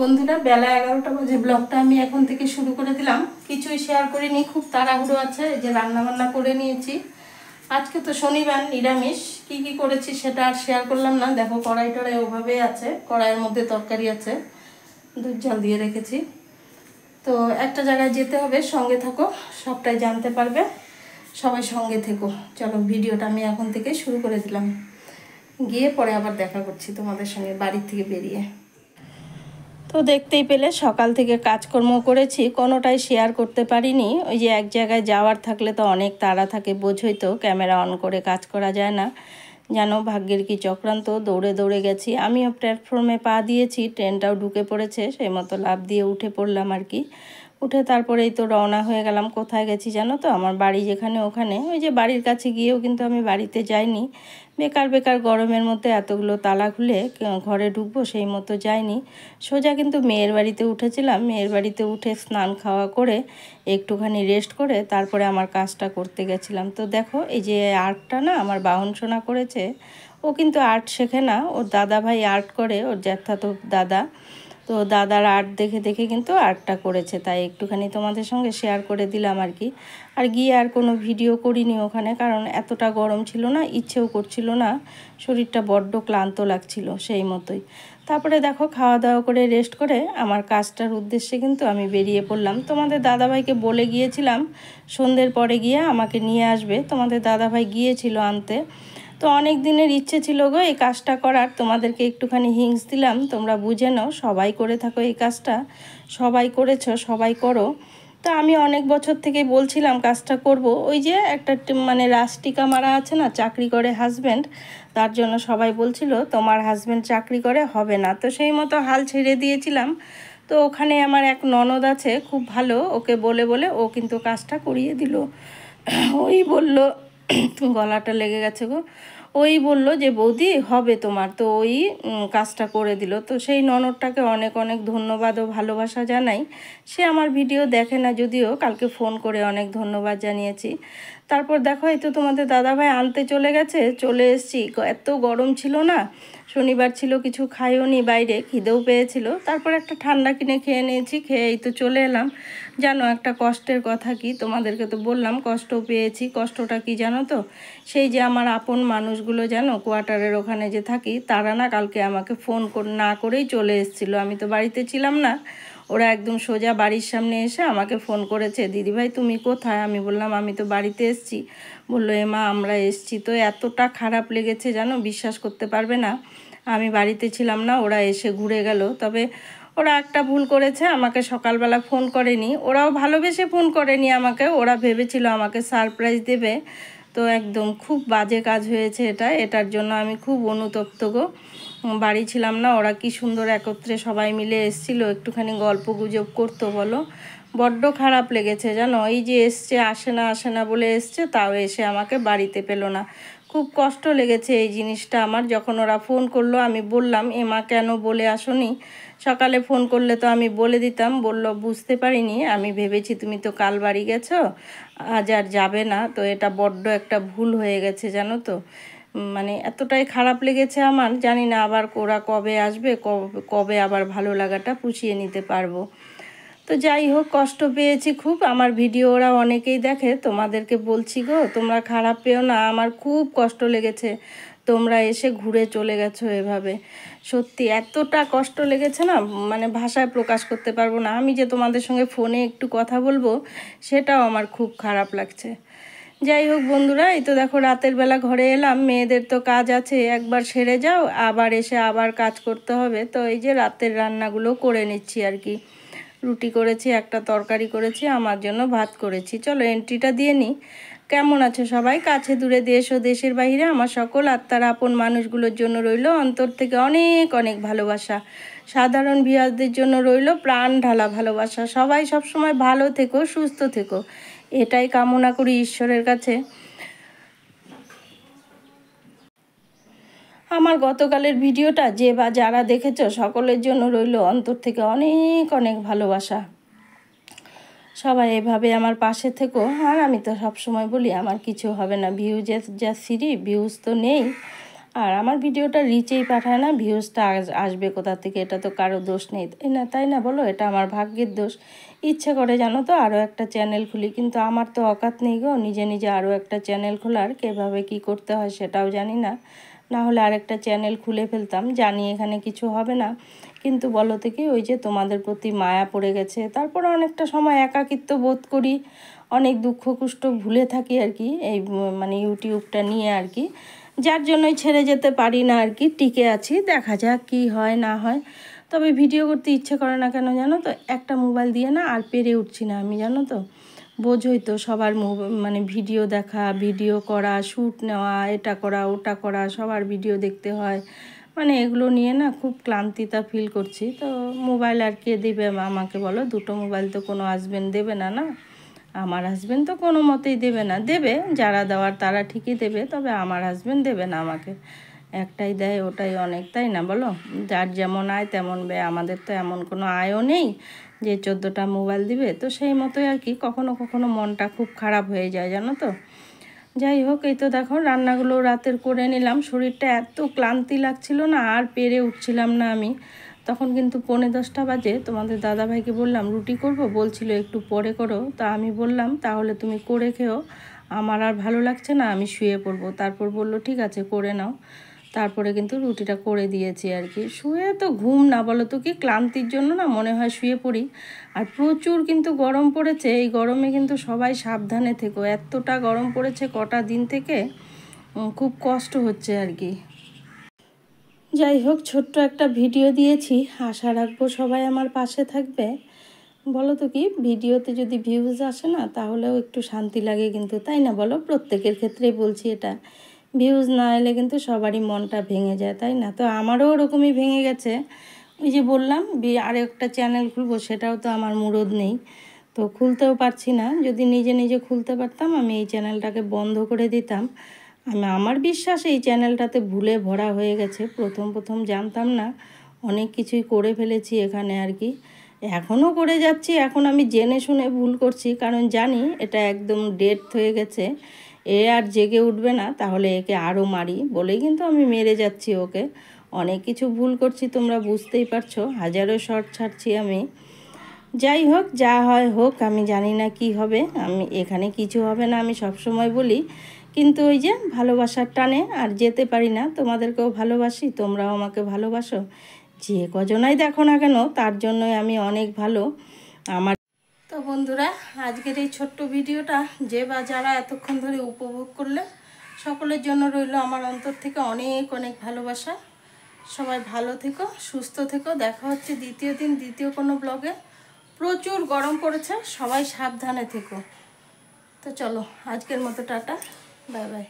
বন্ধুরা বেলা 11টা বাজে ব্লগটা আমি এখন থেকে শুরু করে দিলাম। কিছুই শেয়ার করিনি, খুব তাড়াহুড়ো আছে। এই যে রান্না বান্না করে নিয়েছি। আজকে তো শনিবার, নিরামিষ। কি কি করেছি সেটা আর শেয়ার করলাম না। দেখো কড়াই টড়াই ওভাবেই আছে, কড়াইয়ের মধ্যে তরকারি আছে, দুধ জল দিয়ে রেখেছি। তো একটা জায়গায় যেতে হবে, সঙ্গে থাকো, সবটাই জানতে পারবে। সবাই সঙ্গে থেকো। চলো ভিডিওটা আমি এখন থেকে শুরু করে দিলাম, গিয়ে পরে আবার দেখা করছি তোমাদের সঙ্গে বাড়ির থেকে বেরিয়ে। তো দেখতেই পেলে সকাল থেকে কাজকর্ম করেছি, কোনোটাই শেয়ার করতে পারিনি। ওই যে এক জায়গায় যাওয়ার থাকলে তো অনেক তাড়া থাকে, বোঝোই তো, ক্যামেরা অন করে কাজ করা যায় না। জানো ভাগ্যের কি চক্রান্ত, দৌড়ে দৌড়ে গেছি। আমিও প্ল্যাটফর্মে পা দিয়েছি, ট্রেনটাও ঢুকে পড়েছে, সেই মতো লাফ দিয়ে উঠে পড়লাম আর কি। উঠে তারপরেই তো রওনা হয়ে গেলাম। কোথায় গেছি জানো তো? আমার বাড়ি যেখানে ওখানে। ওই যে বাড়ির কাছে গিয়েও কিন্তু আমি বাড়িতে যাইনি। বেকার বেকার গরমের মধ্যে এতগুলো তালা খুলে ঘরে ঢুকবো সেই মতো যাইনি। সোজা কিন্তু মেয়ের বাড়িতে উঠেছিলাম। মেয়ের বাড়িতে উঠে স্নান খাওয়া করে একটুখানি রেস্ট করে তারপরে আমার কাজটা করতে গেছিলাম। তো দেখো এই যে আর্টটা না আমার বাহন সোনা করেছে। ও কিন্তু আর্ট শেখে না, ওর দাদা ভাই আর্ট করে, ওর জ্যাঠাতো দাদা। তো দাদার আর্ট দেখে দেখে কিন্তু আর্টটা করেছে, তাই একটুখানি তোমাদের সঙ্গে শেয়ার করে দিলাম আর কি। আর গিয়ে আর কোনো ভিডিও করিনি ওখানে, কারণ এতটা গরম ছিল না, ইচ্ছেও করছিল না, শরীরটা বড্ড ক্লান্ত লাগছিল সেই মতোই। তারপরে দেখো খাওয়া দাওয়া করে রেস্ট করে আমার কাজটার উদ্দেশ্যে কিন্তু আমি বেরিয়ে পড়লাম। তোমাদের দাদাভাইকে বলে গিয়েছিলাম সন্ধ্যের পরে গিয়ে আমাকে নিয়ে আসবে, তোমাদের দাদাভাই গিয়েছিল আনতে। তো অনেক দিনের ইচ্ছে ছিল গো এই কাজটা করার, তোমাদেরকে একটুখানি হিংস দিলাম, তোমরা বুঝে নাও। সবাই করে থাকো এই কাজটা, সবাই করেছো, সবাই করো। তো আমি অনেক বছর থেকে বলছিলাম কাজটা করব। ওই যে একটা মানে রাস্টিকা মারা আছে না, চাকরি করে হাজব্যান্ড, তার জন্য সবাই বলছিল তোমার হাজব্যান্ড চাকরি করে, হবে না। তো সেই মতো হাল ছেড়ে দিয়েছিলাম। তো ওখানে আমার এক ননদ আছে খুব ভালো, ওকে বলে বলে ও কিন্তু কাজটা করিয়ে দিল। ওই বলল, গলাটা লেগে গেছে গো। ওই বলল যে বৌদি হবে তোমার, তো ওই কাজটা করে দিল। তো সেই ননদটাকে অনেক অনেক ধন্যবাদ ও ভালোবাসা জানাই। সে আমার ভিডিও দেখে না যদিও, কালকে ফোন করে অনেক ধন্যবাদ জানিয়েছি। তারপর দেখো এই তো তোমাদের দাদাভাই আনতে চলে গেছে, চলে এসেছি। এত গরম ছিল না, শনিবার ছিল, কিছু খাইও নি, বাইরে খিদেও পেয়েছিল। তারপর একটা ঠান্ডা কিনে খেয়ে নিয়েছি, খেয়ে এই তো চলে এলাম। জানো একটা কষ্টের কথা কি, তোমাদেরকে তো বললাম কষ্ট পেয়েছি। কষ্টটা কি জানো তো? সেই যে আমার আপন মানুষগুলো জানো কোয়ার্টারের ওখানে যে থাকি, তারা না কালকে আমাকে ফোন না করেই চলে এসেছিলো। আমি তো বাড়িতে ছিলাম না, ওরা একদম সোজা বাড়ির সামনে এসে আমাকে ফোন করেছে, দিদিভাই তুমি কোথায়? আমি বললাম আমি তো বাড়িতে এসেছি। বললো এমা আমরা এসেছি। তো এতটা খারাপ লেগেছে জানো, বিশ্বাস করতে পারবে না। আমি বাড়িতে ছিলাম না, ওরা এসে ঘুরে গেল। তবে ওরা একটা ভুল করেছে, আমাকে সকালবেলা ফোন করেনি। ওরাও ভালোবেসে ফোন করেনি আমাকে, ওরা ভেবেছিল আমাকে সারপ্রাইজ দেবে। তো একদম খুব বাজে কাজ হয়েছে এটা, এটার জন্য আমি খুব অনুতপ্ত গো। বাড়ি ছিলাম না, ওরা কি সুন্দর একত্রে সবাই মিলে এসছিল, একটুখানি গল্প গুজব করতো বলো। বড্ড খারাপ লেগেছে জানো, এই যে এসছে, আসে না আসে না বলে এসছে, তাও এসে আমাকে বাড়িতে পেলো না। খুব কষ্ট লেগেছে এই জিনিসটা আমার। যখন ওরা ফোন করলো আমি বললাম এমা কেন বলে আসোনি? সকালে ফোন করলে তো আমি বলে দিতাম। বলল বুঝতে পারিনি, আমি ভেবেছি তুমি তো কাল বাড়ি গেছো, আজ আর যাবে না। তো এটা বড্ড একটা ভুল হয়ে গেছে জানো তো। মানে এতটাই খারাপ লেগেছে আমার, জানি না আবার ওরা কবে আসবে, কবে আবার ভালো লাগাটা পুষিয়ে নিতে পারবো। তো যাই হোক, কষ্ট পেয়েছি খুব। আমার ভিডিও ওরা অনেকেই দেখে, তোমাদেরকে বলছি গো তোমরা খারাপ পেও না, আমার খুব কষ্ট লেগেছে তোমরা এসে ঘুরে চলে গেছো এভাবে। সত্যি এতটা কষ্ট লেগেছে না, মানে ভাষায় প্রকাশ করতে পারবো না। আমি যে তোমাদের সঙ্গে ফোনে একটু কথা বলবো সেটাও আমার খুব খারাপ লাগছে। যাই হোক বন্ধুরা, এই তো দেখো রাতের বেলা ঘরে এলাম। মেয়েদের তো কাজ আছে, একবার সেরে যাও আবার এসে আবার কাজ করতে হবে। তো এই যে রাতের রান্নাগুলো করে নিচ্ছি আর কি। রুটি করেছি, একটা তরকারি করেছি, আমার জন্য ভাত করেছি। চলো এন্ট্রিটা দিয়ে নিই। কেমন আছো সবাই? কাছে দূরে দেশ ও দেশের বাইরে আমার সকল আত্মার আপন মানুষগুলোর জন্য রইল অন্তর থেকে অনেক অনেক ভালোবাসা। সাধারণ ভিউয়ারদের জন্য রইল প্রাণ ঢালা ভালোবাসা। সবাই সবসময় ভালো থেকো, সুস্থ থেকো, এটাই কামনা করি ঈশ্বরের কাছে। আমার গতকালের ভিডিওটা যে বা যারা দেখেছো সকলের জন্য রইল অন্তর থেকে অনেক অনেক ভালোবাসা। সবাই এভাবে আমার পাশে থেকো। আর আমি তো সব সময় বলি আমার কিছু হবে না, ভিউজের যা সিঁড়ি, ভিউজ তো নেই, আর আমার ভিডিওটা রিচেই পাঠায় না, ভিউজটা আসবে কোথা থেকে, এটা তো কারো দোষ নেই, তাই না বলো? এটা আমার ভাগ্যের দোষ। ইচ্ছে করে জানো তো আরও একটা চ্যানেল খুলি, কিন্তু আমার তো অকাত নেই গো নিজে নিজে আরও একটা চ্যানেল খোলার। কীভাবে কি করতে হয় সেটাও জানি না, না হলে আরেকটা চ্যানেল খুলে ফেলতাম। জানি এখানে কিছু হবে না, কিন্তু বলো তো কি, ওই যে তোমাদের প্রতি মায়া পড়ে গেছে, তারপরে অনেকটা সময় একাকিত্ব বোধ করি, অনেক দুঃখ কষ্ট ভুলে থাকি আর কি, এই মানে ইউটিউবটা নিয়ে আর কি, যার জন্যই ছেড়ে যেতে পারি না আর কি, টিকে আছি। দেখা যাক কি হয় না হয়। তবে ভিডিও করতে ইচ্ছে করে না কেন জানো তো, একটা মোবাইল দিয়ে না আর পেরে উঠছি না আমি, জানো তো। বোঝোই তো, সবার মানে ভিডিও দেখা, ভিডিও করা, শ্যুট নেওয়া, এটা করা ওটা করা, সবার ভিডিও দেখতে হয়, মানে এগুলো নিয়ে না খুব ক্লান্তিতা ফিল করছি। তো মোবাইল আর কে দেবে আমাকে বলো? দুটো মোবাইল তো কোনো হাজব্যান্ড দেবে না, না। আমার হাজব্যান্ড তো কোনো মতেই দেবে না, দেবে যারা দেওয়ার তারা ঠিকই দেবে, তবে আমার হাজব্যান্ড দেবে না আমাকে। একটাই দেয়, ওটাই অনেক, তাই না বলো? যার যেমন আয় তেমন ব্যয়, আমাদের তো এমন কোনো আয়ও নেই যে 14টা মোবাইল দিবে। তো সেই মতোই আর কি, কখনো কখনো মনটা খুব খারাপ হয়ে যায় জানো তো। যাই হোক, এই তো দেখো রান্নাগুলো রাতের করে নিলাম। শরীরটা এত ক্লান্তি লাগছিল না, আর পেরে উঠছিলাম না আমি। তখন কিন্তু 9:45 বাজে। তোমাদের দাদাভাইকে বললাম রুটি করব, বলছিল একটু পরে করো। তা আমি বললাম তাহলে তুমি করে খেও, আমার আর ভালো লাগছে না, আমি শুয়ে পড়বো। তারপর বললো ঠিক আছে করে নাও। তারপরে কিন্তু রুটিটা করে দিয়েছি আর কি। শুয়ে তো ঘুম না, বলো তো কি, ক্লান্তির জন্য না মনে হয় শুয়ে পড়ি। আর প্রচুর কিন্তু গরম পড়েছে, এই গরমে কিন্তু সবাই সাবধানে থেকো, এতটা গরম পড়েছে কটা দিন থেকে, খুব কষ্ট হচ্ছে আর কি। যাই হোক, ছোট্ট একটা ভিডিও দিয়েছি, আশা রাখবো সবাই আমার পাশে থাকবে। বলো তো কি, ভিডিওতে যদি ভিউজ আসে না তাহলেও একটু শান্তি লাগে কিন্তু, তাই না বলো? প্রত্যেকের ক্ষেত্রেই বলছি এটা, ভিউজ না এলে কিন্তু সবারই মনটা ভেঙে যায়, তাই না? তো আমারও ওরকমই ভেঙে গেছে। ওই যে বললাম আরও একটা চ্যানেল খুলবো, সেটাও তো আমার মুরদ নেই, তো খুলতেও পারছি না। যদি নিজে নিজে খুলতে পারতাম আমি এই চ্যানেলটাকে বন্ধ করে দিতাম। আমার বিশ্বাস এই চ্যানেলটাতে ভুলে ভরা হয়ে গেছে। প্রথম প্রথম জানতাম না, অনেক কিছুই করে ফেলেছি এখানে আর কি, এখনও করে যাচ্ছি। এখন আমি জেনে শুনে ভুল করছি, কারণ জানি এটা একদম ডেট হয়ে গেছে, এ আর জেগে উঠবে না, তাহলে একে আরও মারি বলেই কিন্তু আমি মেরে যাচ্ছি ওকে। অনেক কিছু ভুল করছি, তোমরা বুঝতেই পারছো, হাজারো শর্ট ছাড়ছি আমি। যাই হোক, যা হয় হোক, আমি জানি না কি হবে, আমি এখানে কিছু হবে না আমি সব সময় বলি, কিন্তু ওই যে ভালোবাসার টানে আর যেতে পারি না। তোমাদেরকেও ভালোবাসি, তোমরাও আমাকে ভালোবাসো, যে কজনাই দেখো না কেন তার জন্যই আমি অনেক ভালো আমার। তো বন্ধুরা, আজকের এই ছোট্ট ভিডিওটা যে বা যারা এতক্ষণ ধরে উপভোগ করলে, সকলের জন্য রইল আমার অন্তর থেকে অনেক অনেক ভালোবাসা। সবাই ভালো থেকো, সুস্থ থেকো। দেখা হচ্ছে দ্বিতীয় দিন দ্বিতীয় কোনো ব্লগে। প্রচুর গরম পড়েছে, সবাই সাবধানে থেকো। তো চলো, আজকের মতো টাটা, বাই বাই।